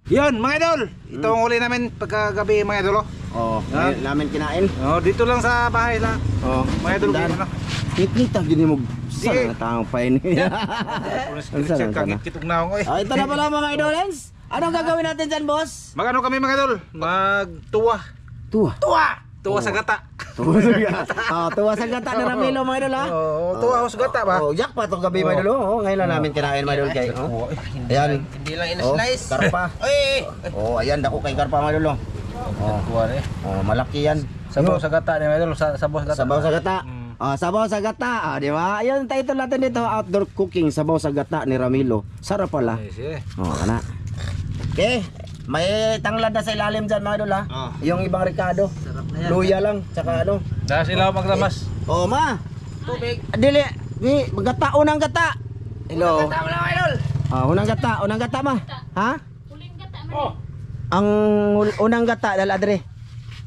Yun mga idol, ito ang uli namin pagkagabi mga idol. Oh, ngayon namin kinain. Oh, dito lang sa bahay lang. Oh, Mga idol, ano? Nit-nita gini mo. Sana nga taong pain. Check kagit kitong naong oy. Ito na pala mga idolens. Anong gagawin natin dyan, boss? Magano kami mga idol? Magtuwa. Tuwa. Tuwa sa gata. Tuwa sa gata. Oh, tuwa sa gata na Ramilo mga idol ha. Oh, tuwa sa gata ba? Oh, jackpot tong gabi mga idol. Oh, ngayon lang namin kinain mga idol kay. Oh. Ayan. Hindi lang in-slice. Karpa. Oy! Oh, ayan dako kay karpa mga idol. Oh, Tuwa eh. oh, malaki yan. Sabaw sa gata ni mga idol, sabaw sa gata. Sabaw sa gata. Sabaw sa gata. Di ba? Ayun title natin dito, outdoor cooking, sabaw sa gata ni Ramilo. Sarap pala. Yes, Oh, kana. Okay. May tanglad na sa ilalim dyan mga idol ha. Oh. Yung ibang Ricardo. Luya lang, tsaka ano. Dahil sila maglamas. Oh, ma. Tubig. Dili. Di, gata, unang gata. Hello. Tama lang, idol. Unang gata ma. Ha? Oh. Ang unang gata dala dire.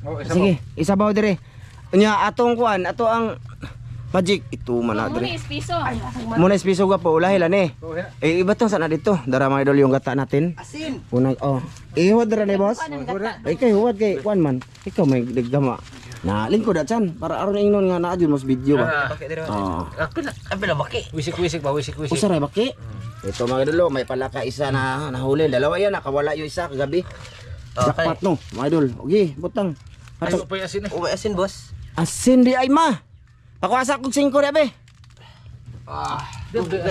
Oh, isa Sige, isabaw dire. Nya atong kuan, ato ang magic ito man na dire. Muna piso ga po ulahi lan eh. Iba to sana dito. Dara mga idol yung gata natin. Asin. Unang ihuwad dira ni boss. Ay kay huwad kay kuan man. Ikaw may digama. Na lingkod chan para aron ingnon nga naa jud mas video ba. Oh. Apil baki. Wisik-wisik ba, wisik-wisik. Usa ra baki. Ito mga idol, may palaka isa na nahuli. Dalawa yan, nakawala yung isa kagabi. Jackpot no, mga idol. Okay, butang. Ay, pa asin eh. Uwi asin, boss. Asin di ay ma. Pakuasa kog 5 na be.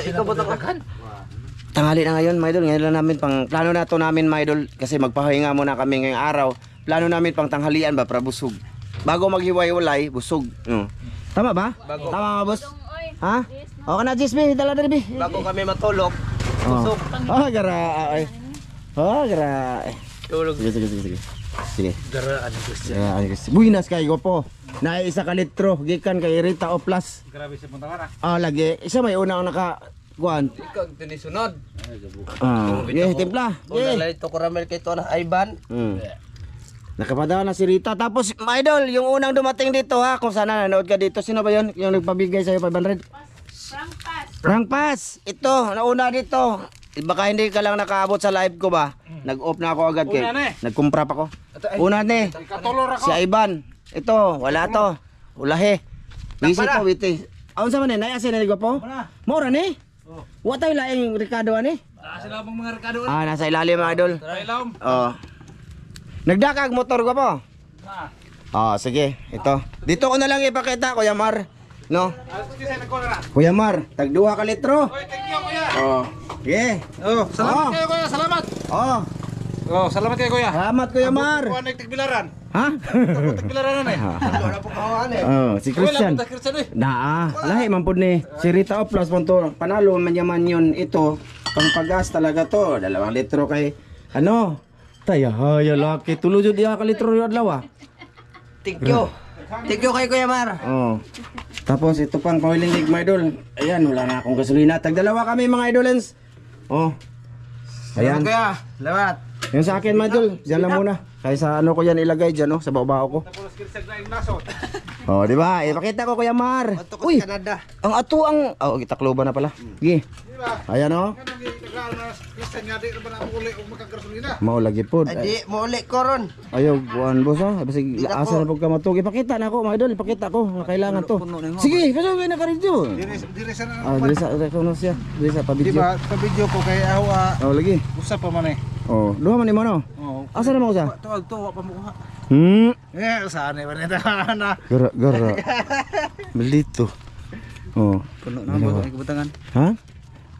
Ikaw ba takakan? Tanghali na ngayon, mga idol. Ngayon lang namin pang plano na to namin, mga idol, kasi magpahinga muna kami ngayong araw. Plano namin pang tanghalian ba para busog. Bago maghiwa-hiwalay, busog. No. Tama ba? Bago. Tama ba, boss? Ha? O ka na, Jisby, dala na be. Bago kami matulog. Oh. Gara. Ay. Oh, gara. Tulog. Sige. Sige. Garaan yung Christian. Buinas kay gopo. Na isa ka litro gikan kay Rita o plus. Grabe sa punta ka na. Lagi. Isa may una ang naka kuan. Ikaw tinisunod. Timpla. Wala ito caramel kay to na Ivan. Nakapadala na si Rita. Tapos, my idol, yung unang dumating dito ha, kung sana nanood ka dito, sino ba yun? Yung nagpabigay sa'yo 500? Frank Pass. Ito, nauna dito. Baka hindi ka lang nakaabot sa live ko ba? Nag-off na ako agad kay. Nagkumpra pa ako. Una ni. Si Ivan. Ito, wala to. Ulahe. Busy to, witi. Aun sa man ni, naya sinilig po? Mora ni? Wa tayo laing Ricardo ani? Sila bang mga rekado? Nasa ilalim mga idol. Ilawom. Nagdakag motor ko po. Sige, ito. Dito ko na lang ipakita, Kuya Mar. No? Kuya Mar, tagduha ka litro. Thank you, kuya. Sige. Salamat kayo, kuya. Salamat. Salamat kayo, kuya. Salamat Kuya Mar. Kuha na tigbilaran. Ha? Tigbilaran eh. Wala po kawan eh. Si Christian. Wala Christian eh. Lahi man pud ni. Si Rita o plus punto. Panalo man yaman yun ito. Pangpagas talaga to. 2 litro kay ano? Taya haya laki. Tulo jud iya ka litro yung adlaw. Thank you. Thank you kay Kuya Mar. Tapos ito pang pawilindig mga idol. Ayan, wala na akong gasolina. Tagdalawa kami mga idolens. Ayan. Kuya, salamat. Yung sa akin mga idol, dyan lang muna. Kaysa ano ko yan ilagay dyan, sa bao ko. Tapos kirsag na yung nasot. Di ba? Ipakita ko Kuya Mar. Uy, Canada. ang ato ang... Takloba na pala. Sige. Ayan Christian nga di ba na uli o magkagasolina? Mau lagi po. Adi mo uli ko ron. Ayaw, buwan boss ha. Basig asa na pag kamatog. Ipakita na ako mga idol. Ipakita ko. Kailangan to. Sige, pasok na ka rin dyan. Dire sa na. Dili sa rekonos siya. Dili sa Di pabidyo. ba sa video ko kay awa Lagi. usap pa man eh. Duha man ni mo no. Asa na mo usa? Tuwag to pa mo kuha. Saan eh manita na. Gara. Belito. Puno na ba ang kabutangan? Ha?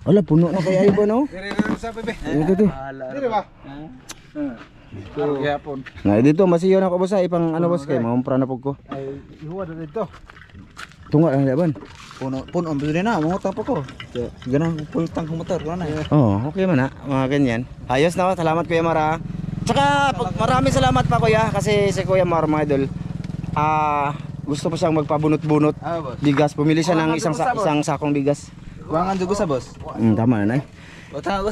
Wala puno na kaya iba no? Dire sa bebe. Ito. Dire ba? Gyapon. Na dito masiyo na ko boss ipang ano boss kay maumpra na pug ko. Ay ihuwa na dito. Tunga lang laban. Puno ang bili na, mangutang pa ko. Ganang pultang motor ko na. Okay man mga ganyan. Ayos na, salamat Kuya Mara. Tsaka maraming salamat pa Kuya kasi si Kuya Mar mga idol. Gusto pa siyang magpabunot-bunot. Bigas, pumili siya ng isang sakong bigas. Wangan dugo sa boss. Tama na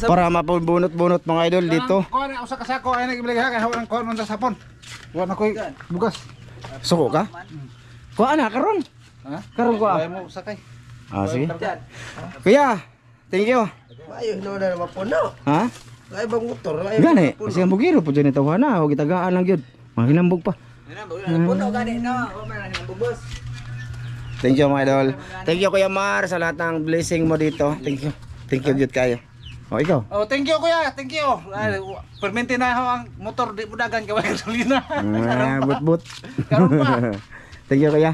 para mapabunot-bunot mga idol dito. Kuha na usa ka sako ay nagibili ha kay hawang kuha man sa sapon. Kuha na koy bugas. Suko ka? Kuha na karon. Karon ko Ay mo sakay. sige. Kuya, thank you. Ayo no na mapuno. Ha? Ay bang motor. Ay Gani, kasi ang bugiro po dyan ito na, huwag itagaan lang yun. Mahilambog pa. puno gani no. O man ang bubos. Thank you mga idol. Thank you Kuya Mar sa lahat ng blessing mo dito. Thank you. Thank you good kayo. O ikaw. Oh, thank you kuya, thank you. Permente na ako ang motor di budagan kaway gasolina. But. Karon pa. Thank you Kuya.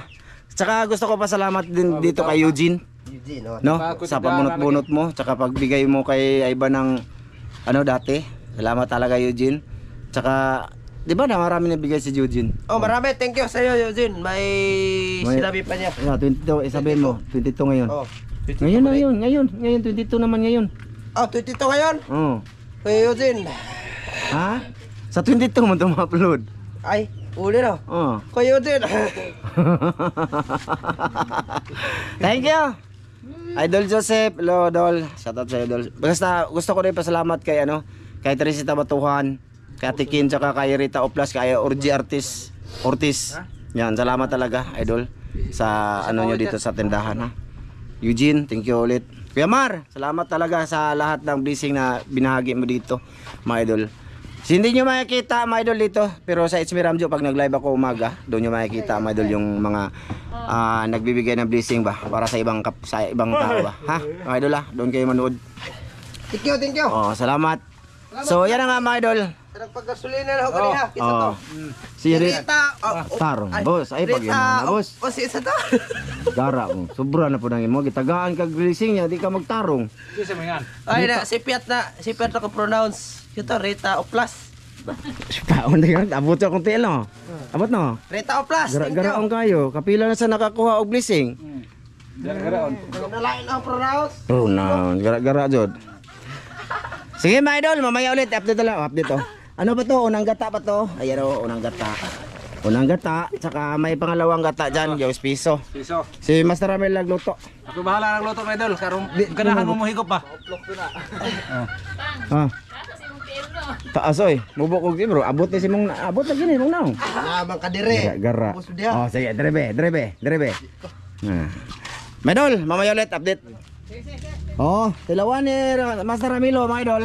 Tsaka gusto ko pasalamat din dito kay Eugene. Eugene oh. No? Sa pagbunot-bunot mo, tsaka pagbigay mo kay Ivan ng ano dati. Salamat talaga Eugene. Tsaka di ba na marami nabigay si Eugene? Oh, marami. Thank you sa iyo, Eugene. May sinabi pa niya. 22, sabihin mo, 22 ngayon. Oh. Ngayon, 22 naman ngayon. Oh, 22 ngayon. Oo. Kay Eugene. Ha? Sa 22 mo ito ma-upload. Ay, uli na. Oo. Kay Eugene. Thank you. Idol Joseph, hello Idol. Shout out sa Idol. Basta gusto ko rin pasalamat kay kay Teresita Batuhan, kay Atikin, tsaka kay Rita Oplas, kay Orgy Ortiz. Yan, salamat talaga Idol sa nyo dito sa tindahan ha. Eugene, thank you ulit. Kuya Mar, salamat talaga sa lahat ng blessing na binahagi mo dito, mga idol. Hindi nyo makikita mga idol dito, pero sa It's Me Ramjo pag nag-live ako umaga, doon nyo makikita mga idol yung mga nagbibigay ng blessing ba para sa ibang tao ba. Ha? Mga idol doon kayo manood. Thank you. Oh, salamat. So, yan na nga mga idol. Nagpagasolina na ako kanina. Kisa to. Si Rita Tarong, boss. Ay, pag na, boss. O, si isa to. Gara mo. Sobra na po nang imo. Gitagaan kag blessing niya, di ka magtarong. Kisa mo yan. Ay, si Piat na ko pronounce. Ito, Rita Oplas. Paon na yan. Abot akong tiil, no? Abot, no? Rita Oplas. Garaon kayo. Kapila na sa nakakuha og blessing. Garaon. Nalain ang pronounce. Oh, no. Gara jod. Sige, mga idol. Mamaya ulit. Update lang. Update, oh. Ano ba to? Unang gata pa to? Ayan, oh. Unang gata. Unang gata. Tsaka may pangalawang gata dyan. Diyos piso. Piso. Si Master Ramel nagluto. Ako bahala ng luto idol. Karon ganahan mo mohigop pa. Ah. Taas oy. Mubok og bro. Abot ni si mong abot na gini mong naong. Namang kadire. Gara. Puso diha. Oh, sige, drebe. Medol, mamaya ulit update. Oh, tilawan ni Master Ramilo mga idol.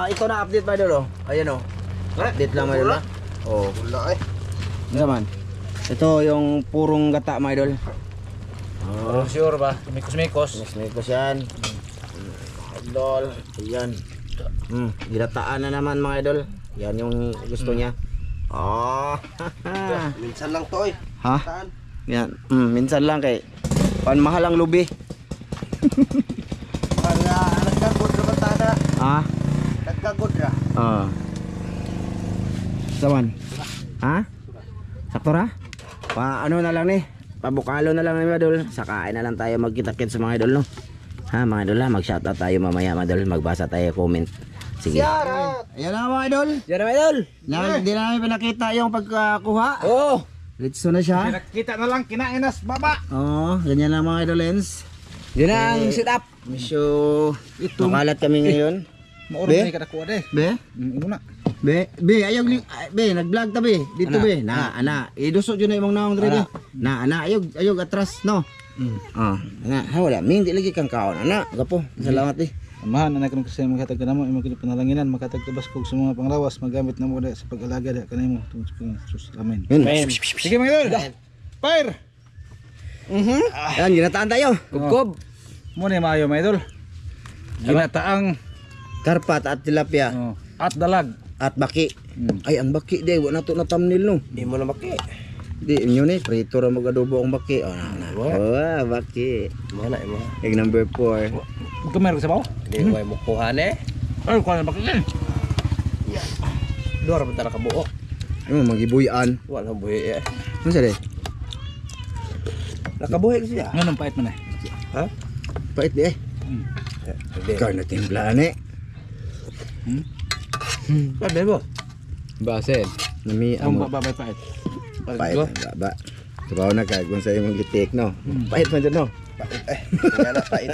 Ito na update mga idol oh. Ayan oh. Update lang mga idol. Oh. Wala eh. Ano man? Ito yung purong gata mga idol. Oh, sure ba? Mikos. Mikos yan. Idol. Ayan. Girataan na naman mga idol. Yan yung gusto niya. Oh. Minsan lang to eh. Ha? Saan? Yan. Minsan lang kay mahal ang lubi. Wala, nagkagod na batada. Ah. Nagkagod na. Sawan. Ha? Sakto ra? Ano na lang ni? Pabukalo na lang ni idol. Sakain na lang tayo magkita-kit sa mga idol no. Ha mga idol ha, mag-shoutout tayo mamaya mga idol. Magbasa tayo comment. Sige. Ayan na mga idol. Yan na idol. Hindi na namin pinakita yung pagkakuha. Oh. Litso na siya. Kita na lang kinainas baba. Ganyan lang mga idol lens. Yun ang sit up. Misyo makalat kami ngayon. Mauro ni kada kuha de. Be? Imo na. Be, nag-vlog ta be. Dito be. Ana, idusot yun na imong naong dre. Ana, ayog atras no. Ana, wala ming di lagi kang kaon. Ana, gapo. Salamat eh. Amahan anak ko kasi maghatag kanamo imong panalanginan makatag tabas kog sa mga panglawas magamit na mo sa pag-alaga da kanimo tungod sa sus amen. Sige mga idol. Fire. Yan, ginataan tayo. Kubkob. Mo ni maayo mga idol. Ginataang Karpat at tilapia. at dalag. At baki. Ay, ang baki day, wala to na thumbnail no. Di mo na maki. Di, inyo ni, prito ra mag-adobo ang baki. Baki. Mana mo? Egg number 4. Magkamer ka sa bawo? Di ko mo kuhan eh. Ay, kuha na bakit yan? Dora pa tara ka buo. Ano, magibuyan. Wala buhi eh. Ano siya day? Nakabuhi siya. Ganun pait man eh. Ha? Pait di eh. Ikaw na timplaan eh. Sabi mo. Basen. Nami Ang amo. babay pait. Pait ang baba. Sabaw na ka kung sa imong gitik no. Pait man dyan no. Pait eh. Kaya na pait.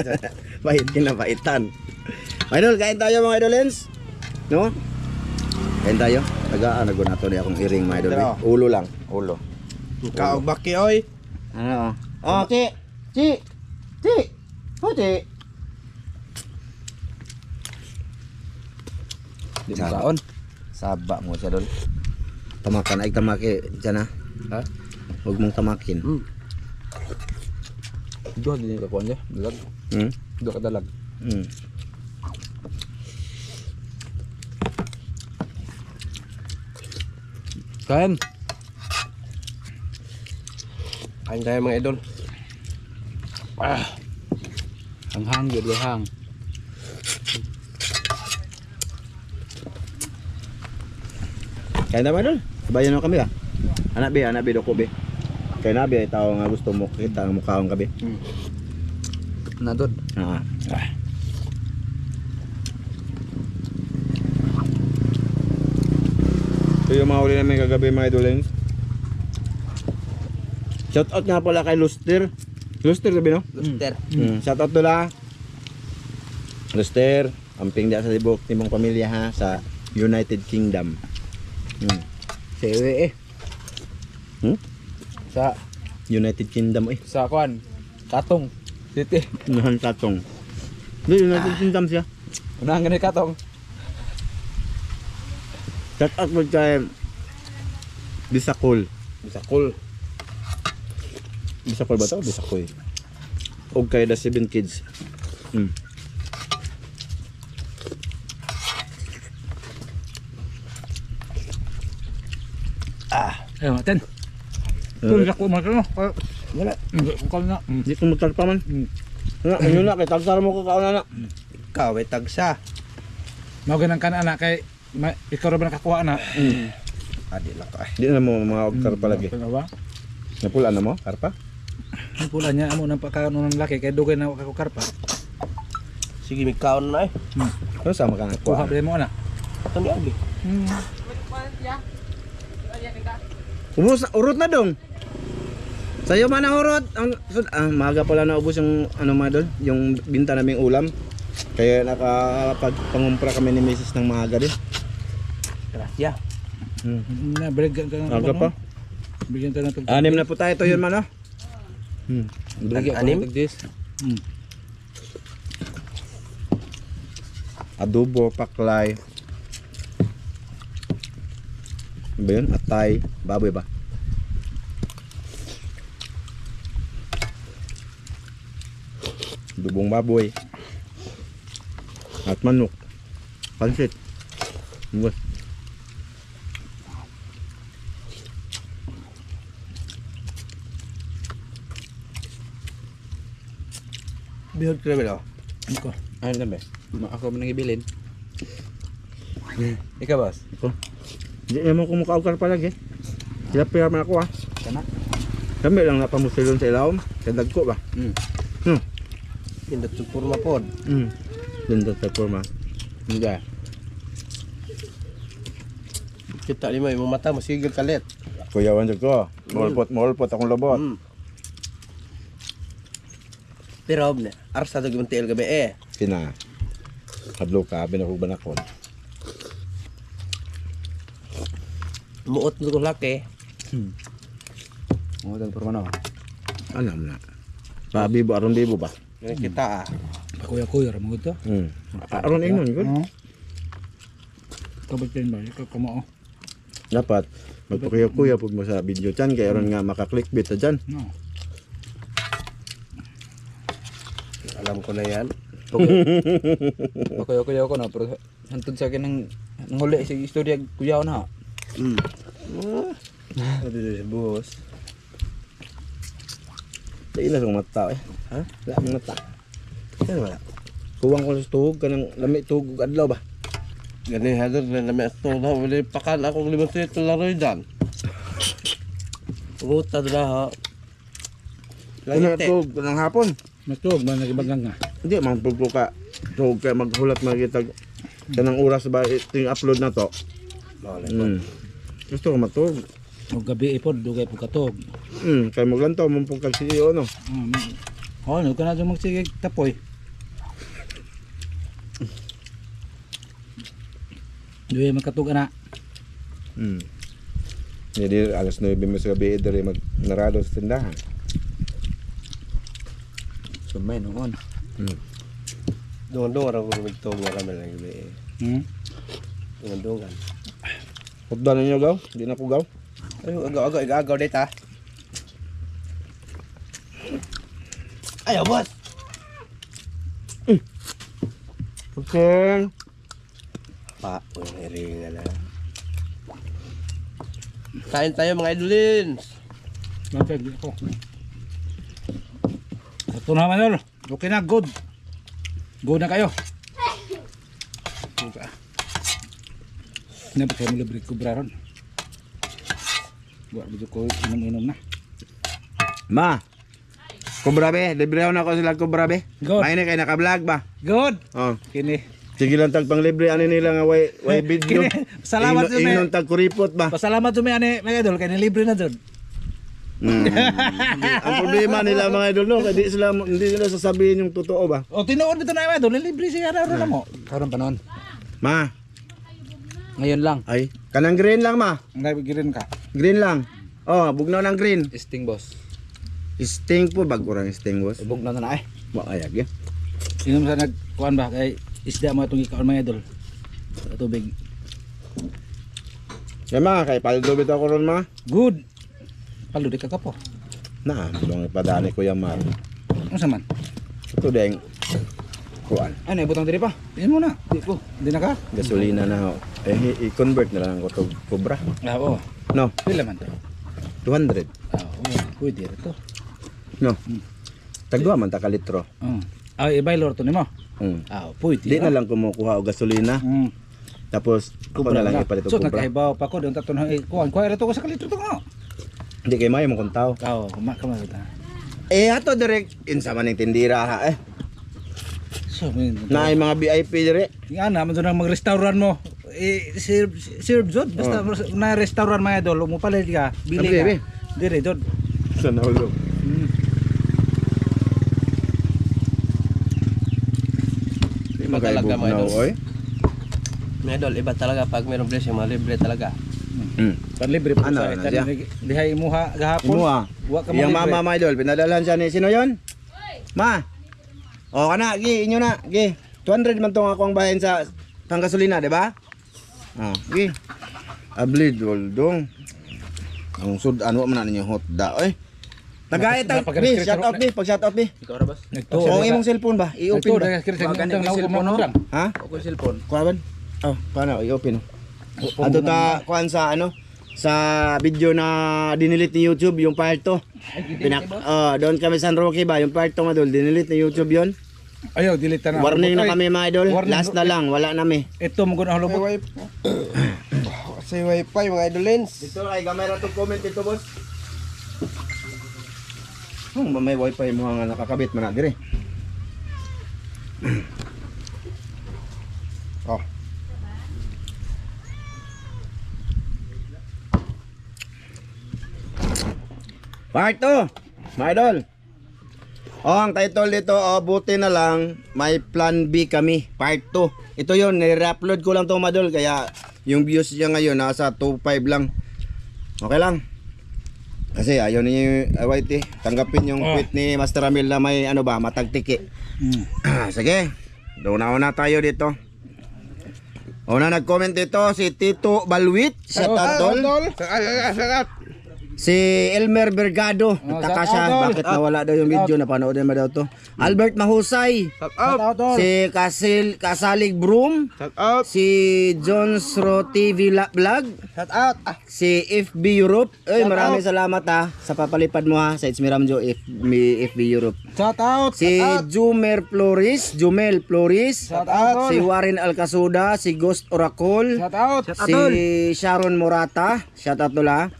Pait kinapaitan. Idol, kain tayo mga idolens. No? Kain tayo. Tagaan na nato ni akong iring mga idol. Ulo lang, ulo. Kaog baki oy. Ano? Oh, Chi. Oh, Chi. Di mo kaon. Saba mo siya dol. Tamakan ay tamaki dyan ha. Ha? Huwag mong tamakin. Duha din ka kuan niya. Dalag. Hmm? Duha ka dalag. Hmm. Kain. Kain tayo mga idol. Hanghang gyud hang. Kaya naman dol. Sabayan mo kami ha. Anak bi doko bi. Kaya nabi ay tao nga gusto mo kita ang mukhaong kabi. Nadod. Ah. Ito yung mga uli namin kagabi mga idolings. Shout out nga pala kay Luster. Luster sabi no? Luster. Shout out nila. Luster, amping dia sa libok timong pamilya ha sa United Kingdom. Sa iwi eh. Hmm? Sa United Kingdom eh. sa kuan. Katong. City. Nahan tatong. Di United Kingdom siya. Unahan gani katong. Shout out mo kay Bisakol. Bisakol. Bisakol ba to? Bisakol. Og kay The 7 Kids. Ay, maten. Tulad ako mo no. Wala. Ko na. Di ko mutar pa man. Nga, ano na kay tagsara mo ko kauna na. Ikaw ay tagsa. Mao ganang kana anak kay ikaw ra ba nakakuha na? Adi lang ka. Di na mo mga ogtar palagi. Ano ba? Napula na mo, karpa? Ang pula niya amo nang pagkaon ng laki kay dugay na ako karpa. Sige, may kaon na eh. Ano sama ka Kuha nakuha? ba mo ana? Ito ni Agi. Urot na dong. Sa'yo man ang urot. Maga pala naubos yung ano mga doon, yung binta naming ulam. Kaya nakapagpangumpra kami ni Mrs. ng maaga din. Gracia. Na break ka na. Aga pa. Bigyan tayo ng Anim na po tayo to yun man ah. Lagi Anim? ako this. Adobo, paklay. Ano ba yun? Atay, baboy ba? Adobong baboy. At manok. Pansit. Buwas. Bihod ko namin oh. ko. Ayun na ba? Ako man nagibilin. Ikaw boss. Ito. Hindi naman ko mukha palagi. Sila pira man ako ah. Kana? Kami lang napamusilon sa ilawom. Sa dagko ba? Pindot sa purma pod. Ganda sa forma. Hindi. Kita lima yung mata masigil kalit. Kuyawan dyan ko. Maulpot akong lobot. Pero arsa to gimong tiil gabi eh. Kina. Hadlo ka, binakog banakon. Muot mo ko laki. Mo dan permano. Alam na. Pabibo, aron bibo ba? Ganun kita ah. Pakuya-kuya ra mo to. Aron ingon ko. Kabatin ba ikaw kamo. Dapat magpakuya-kuya pag mo sa video chan kaya aron nga maka-clickbait sa dyan. No. Alam ko na yan. Pakuya ko na pero hantod sa akin ng huli sa istorya kuya na. Ito sa buhos. Dahil na sa mata eh. Ha? Wala ang mata. Yan wala. Kuwang ko sa tuhog ka ng lamig tuhog ug adlaw ba? Gani hadot na namin ito na wala pakan akong 500 laro dyan. Puta na ha. Ano Langit tuhog ng hapon? Matug man nagibagang nga. Hindi man pugpo ka. Tuhog ka maghulat magitag kanang oras ba ito yung upload na to. Gusto ko matug. Og gabi ipod dugay po katog. Kay maglantaw mo pong kag-CEO no. Oh, no kana jud magsigig tapoy. Duwe makatug ana. Hindi alas 9 mo sa gabi diri mag narado sa tindahan. Sumay noon. Doon ako magtong marami lang gabi eh. Tungandungan. Hotdan ninyo gaw, di na ko gaw. Ay, agaw dito ha. Ayaw, boss! Okay. Pa, may ringa na. Kain tayo mga idolins. Lapit ako. Ito na Manol. Okay na, good. Good na kayo. Hindi ba kayo libre kubra ron? Buat dito ko inom-inom na. Ma. Kubra be, libre na ako sila kubra be. Good. May na kay naka-vlog ba? Good. Oh. Kini. Sige lang tag pang libre ani nila nga way video. Salamat sa Inon tag kuripot ba? Pasalamat sa ani mga idol kay libre na jud. Ang problema nila mga idol no, hindi sila sasabihin yung totoo ba? O tinuod bitaw na mga idol, libre siya na ron mo. Karon pa noon. Ma, Ngayon lang. ay kanang green lang ma. Nabigirin ka. Green lang. Oh, bugnaw ng green. Sting boss. Sting po bago ra sting boss. Ibog na na eh. Wa ayag ya. Inom sa nagkuan ba kay isda mo itong ikaon mga idol. Sa tubig. Kay ma kay paldo bitaw ko ron ma. Good. Palo di ka po. Na, bulong ipadani ko yan ma. Ano sa man? Ito deng kuan. Ay, naibutang diri pa. Tingin mo na. Di ko. Di na ka? Gasolina na ho. I-convert na lang ko to kubra. Ah, oo. No, Pila man to? 200. Ah, oo. Pwede rin to. No. Tagwa man ta ka litro. Ah, ibaylor to nimo. Ah, pwede. Di na lang kumukuha og gasolina. Tapos ko na lang ipalit So og kubra. nagkaibaw pa ko doon taton kuan. Kuha ito ko sa kalitro to ko. Di kay mayo mo kuntaw. Oo, kumakama ta. Ato direct insa man ning tindira ha So, man. Na ay mga VIP dire. Nga na, man doon ang mag-restaurant mo. Serve jod. Basta na restaurant mga idol, umupalit ka, bili Abi, ka. abi. Dire jod. Sa naulo. Di Iba talaga mga idol. oy. Mga idol, iba talaga pag mayroong blessing, mga libre talaga. Panlibre pa Ano sa na itan. siya? Dihay imuha gahapon. Imuha. Wa ka Yang malibre. mama my idol pinadalhan siya ni sino yon? Ma. O kana gi inyo na gi. 200 man tong akong bahin sa panggasolina, di ba? Oh, gi. Ablid dong. Ang sud ano man na ninyo hotda oy. Tagay tag bi, shout out bi, pag shout out bi. Ikaw ra boss. O imong cellphone ba? I-open ba? Wagan yung cellphone, no? Ha? Ako cellphone. Kuan? Oh, paano i-open? Ato ta kuan sa ano? Sa video na dinilit ni YouTube yung part 2. Doon kami sa San Roque ba, yung part 2 madol, dinilit ni YouTube yon. Ayaw, delete na. Warning na Ay, kami mga idol. warning. Last na lang, wala nami. Ito mo guna halubot. Sa wifi mga idolins. Dito kay gamay ra to comment dito, boss. May wifi mo nga nakakabit man na dire. Oh. Part 2, mga idol. Oh, ang title dito, buti na lang, may plan B kami, part 2. Ito yun, nire-upload ko lang to mga idol, kaya yung views niya ngayon, nasa 2.5 lang. Okay lang. Kasi ayaw ni YT, tanggapin yung tweet ni Master Ramil na may ano ba, matagtiki. Sige, doon na tayo dito. Una nag-comment dito, si Tito Balwit, shout out tol. Si Elmer Bergado, nagtaka siya, bakit nawala daw yung video, napanood naman daw to. Albert Mahusay, si Kasalig Broom, si Jones Ro TV Vlog, si FB Europe. Maraming salamat sa papalipad mo sa It's Miramjo FB Europe. Shout out. Si Jumel Flores, Shout out. si Warren Alcasuda, si Ghost Oracle, Shout out. si Sharon Morata, shout out nila.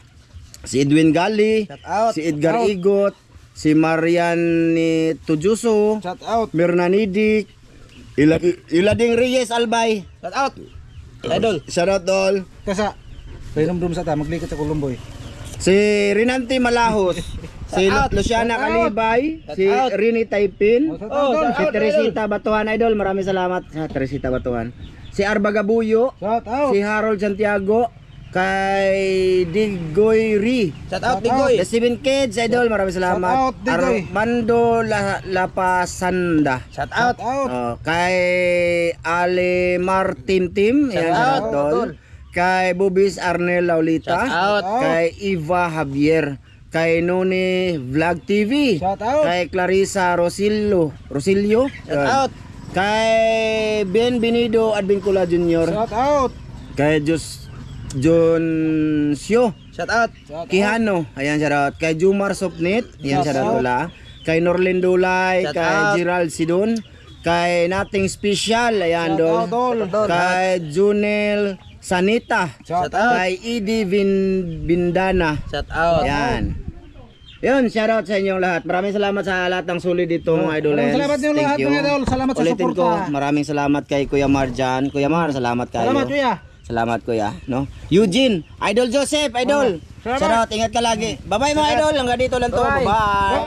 Si Edwin Gali, si Edgar Igot, si Marian ni Tujuso, Shout out. Mernanidik, Ilading Reyes Albay. Shout out. Idol. Shout out all. Kasa. Painom-dum sa ta maglikot sa Colomboy. Si Rinanti Malahos, si Luciana Calibay, si Rini Taipin, si Teresita Batuan idol, maraming salamat sa Teresita Batuan. Si Arba Gabuyo, Shout out. si Harold Santiago, Kay Digoy Ri. Shout out, Digoy. The 7 Kids, idol, maraming salamat. Shout out, Digoy. Armando Lapasanda. Shout out. Kay Ale Martin Tim, ayan, shout out, tol. Kay Bubis Arnel Laulita. Shout out. Kay Eva Javier. Kay Noni Vlog TV. Shout out. Kay Clarissa Rosilio. Shout out. Kay Bienvenido Advincula Jr. Shout out. Kay John Sio. Shout out. Kihano, ayan shout out. Kay Jumar Sopnit, ayan shout out tula. Kay Norlin Dulay, Shout kay out. Gerald Sidon, kay Nothing Special, ayan Shout dol. out, Dol. Kay Junel Sanita, Shout out. kay Edie Bindana. Shout out. Ayan. Yun, shout out sa inyong lahat. Maraming salamat sa lahat ng solid dito mga idol. Maraming salamat niyo lahat, mga idol. Salamat sa Ulitin suporta. ko, maraming salamat kay Kuya Marjan. Kuya Mar, salamat kayo. Salamat, kuya. Salamat kuya, no? Eugene, Idol Joseph, idol. Salamat. Shout out, ingat ka lagi. Bye-bye mga idol, hanggang dito lang to. Bye. Bye.